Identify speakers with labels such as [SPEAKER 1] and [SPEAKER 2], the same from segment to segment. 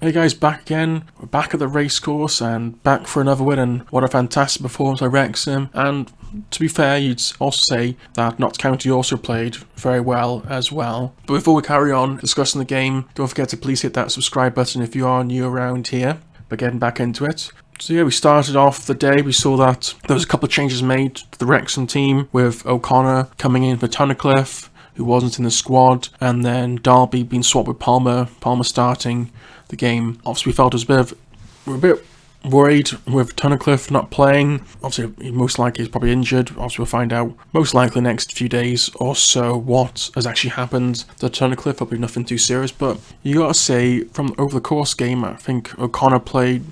[SPEAKER 1] Hey guys, back again. We're back at the Racecourse and back for another win, and what a fantastic performance by Wrexham. And to be fair, you'd also say that Notts County also played very well as well. But before we carry on discussing the game, don't forget to please hit that subscribe button if you are new around here. But getting back into it. So yeah, we started off the day, we saw that there was a couple of changes made to the Wrexham team, with O'Connor coming in for Tunnicliffe, who wasn't in the squad, and then Derby being swapped with Palmer starting the game. Obviously we felt we're a bit worried with Tunnicliffe not playing. Obviously most likely he's probably injured. Obviously we'll find out most likely next few days or so what has actually happened to Tunnicliffe. Hopefully nothing too serious, but you gotta say from over the course game, I think O'Connor played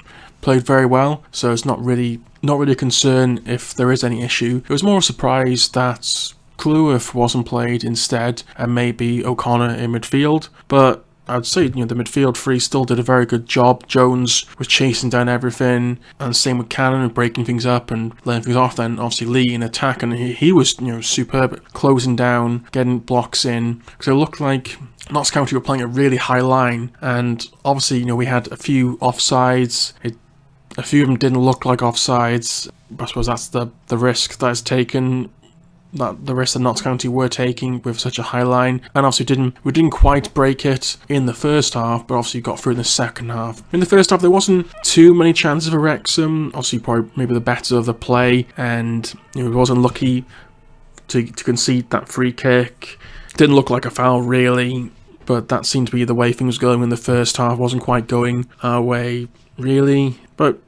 [SPEAKER 1] very well, so it's not really a concern if there is any issue. It was more a surprise that Cleworth wasn't played instead, and maybe O'Connor in midfield, but I'd say, the midfield three still did a very good job. Jones was chasing down everything, and same with Cannon, breaking things up and letting things off. Then obviously Lee in attack, and he was superb, closing down, getting blocks in, because it looked like Notts County were playing a really high line, and obviously we had a few offsides. A few of them didn't look like offsides. I suppose that's the risk that is taken. That the risk that Notts County were taking with such a high line, and obviously we didn't quite break it in the first half, but obviously got through in the second half. In the first half there wasn't too many chances for Wrexham, obviously probably maybe the better of the play, and we wasn't lucky to concede that free kick. Didn't look like a foul really, but that seemed to be the way things were going in the first half. Wasn't quite going our way really, but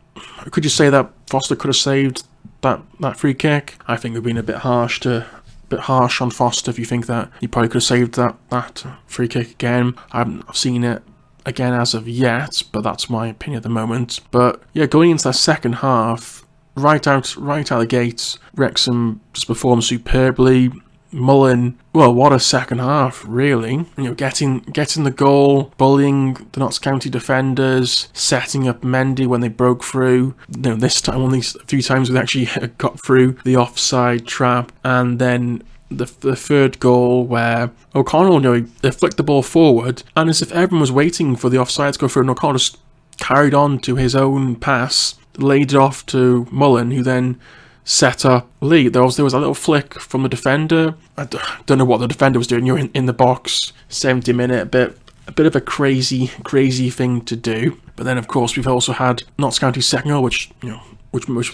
[SPEAKER 1] could you say that Foster could have saved that free kick? I think we've been a bit harsh on Foster if you think that he probably could have saved that free kick again. I haven't seen it again as of yet, but that's my opinion at the moment. But yeah, going into that second half, right out the gates, Wrexham just performed superbly. Mullin, well, what a second half, really. Getting the goal, bullying the Notts County defenders, setting up Mendy when they broke through. This time, a few times we actually got through the offside trap, and then the third goal where O'Connell, they flicked the ball forward, and as if everyone was waiting for the offside to go through, and O'Connell just carried on to his own pass, laid it off to Mullin, who then set up Lee. There was a little flick from the defender. I don't know what the defender was doing. You're in the box, 70-minute, a bit of a crazy thing to do. But then, of course, we've also had Notts County's second goal, which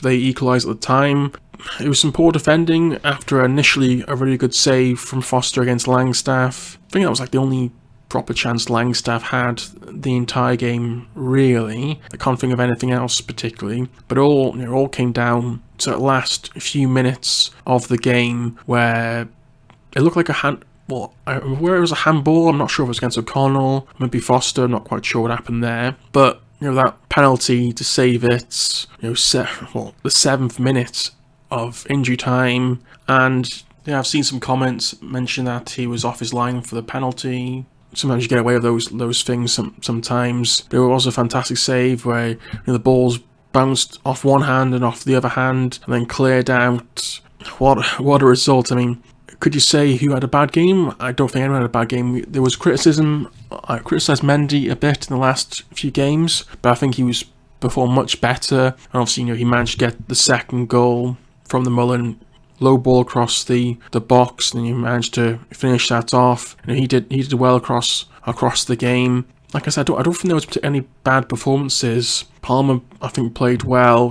[SPEAKER 1] they equalised at the time. It was some poor defending after initially a really good save from Foster against Langstaff. I think that was like the only proper chance Langstaff had the entire game, really. I can't think of anything else particularly, but it all came down to the last few minutes of the game where it looked like where it was a handball. I'm not sure if it was against O'Connell, maybe Foster. I'm not quite sure what happened there, but that penalty to save it. The 7th minute of injury time, and I've seen some comments mention that he was off his line for the penalty. Sometimes you get away with those things sometimes. There was a fantastic save where the ball's bounced off one hand and off the other hand and then cleared out. What a result. I mean, could you say who had a bad game? I don't think anyone had a bad game. There was criticism. I criticised Mendy a bit in the last few games, but I think he was performed much better. And obviously, he managed to get the second goal from the Mullin low ball across the box, and he managed to finish that off. He did well across the game. Like I said, I don't think there was any bad performances. Palmer, I think, played well,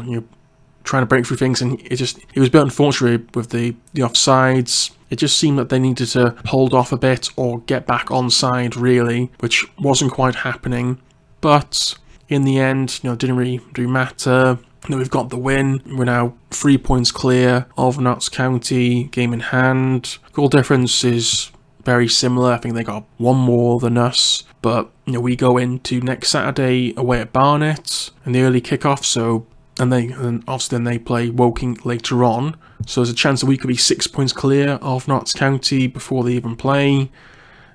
[SPEAKER 1] trying to break through things, and it was a bit unfortunate with the offsides. It just seemed that they needed to hold off a bit or get back onside, really, which wasn't quite happening. But in the end, it didn't really matter. We've got the win. We're now 3 points clear of Notts County, game in hand. Goal difference is very similar. I think they got one more than us. But we go into next Saturday away at Barnet in the early kickoff. And then they play Woking later on. So there's a chance that we could be 6 points clear of Notts County before they even play.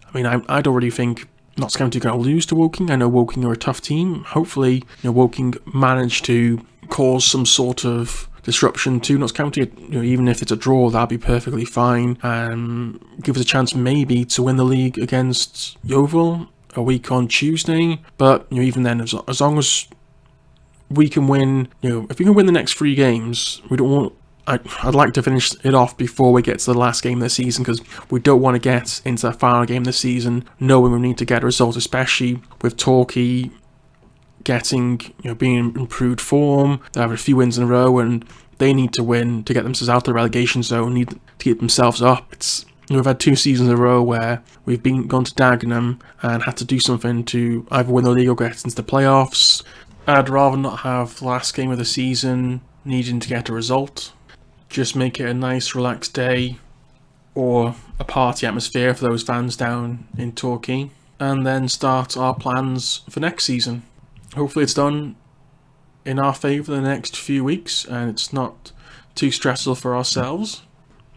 [SPEAKER 1] I mean, I don't really think Notts County are going to lose to Woking. I know Woking are a tough team. Hopefully, Woking manage to cause some sort of disruption to Notts County. Even if it's a draw, that'd be perfectly fine, and give us a chance maybe to win the league against Yeovil. a week on Tuesday. But even then, as long as we can win, if we can win the next 3 games, we don't want. I'd like to finish it off before we get to the last game of the season, because we don't want to get into the final game of the season knowing we need to get a result, especially with Torquay getting, being in improved form. They have a few wins in a row, and they need to win to get themselves out of the relegation zone, need to keep themselves up. We've had 2 seasons in a row where we've gone to Dagenham and had to do something to either win the league or get into the playoffs. I'd rather not have the last game of the season needing to get a result. Just make it a nice, relaxed day or a party atmosphere for those fans down in Torquay, and then start our plans for next season. Hopefully it's done in our favour the next few weeks, and it's not too stressful for ourselves.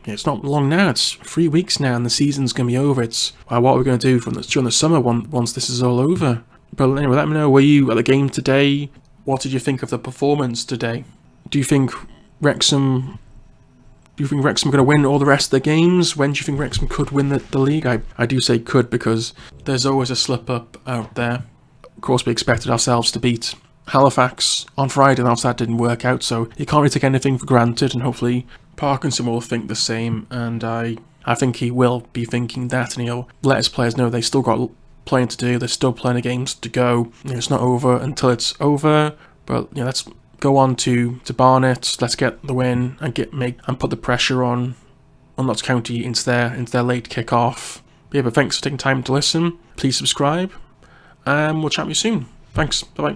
[SPEAKER 1] It's not long now, it's 3 weeks now, and the season's going to be over. It's what are we going to do during the summer once this is all over? But anyway, let me know, were you at the game today? What did you think of the performance today? Do you think Wrexham are going to win all the rest of the games? When do you think Wrexham could win the league? I do say could, because there's always a slip-up out there. Of course, we expected ourselves to beat Halifax on Friday, and that didn't work out, so you can't really take anything for granted, and hopefully Parkinson will think the same, and I think he will be thinking that, and he'll let his players know they still got playing to do, there's still plenty of games to go. It's not over until it's over, but let's go on to Barnet, let's get the win and put the pressure on Notts County into their late kick-off. But thanks for taking time to listen. Please subscribe, and we'll chat with you soon. Thanks, bye-bye.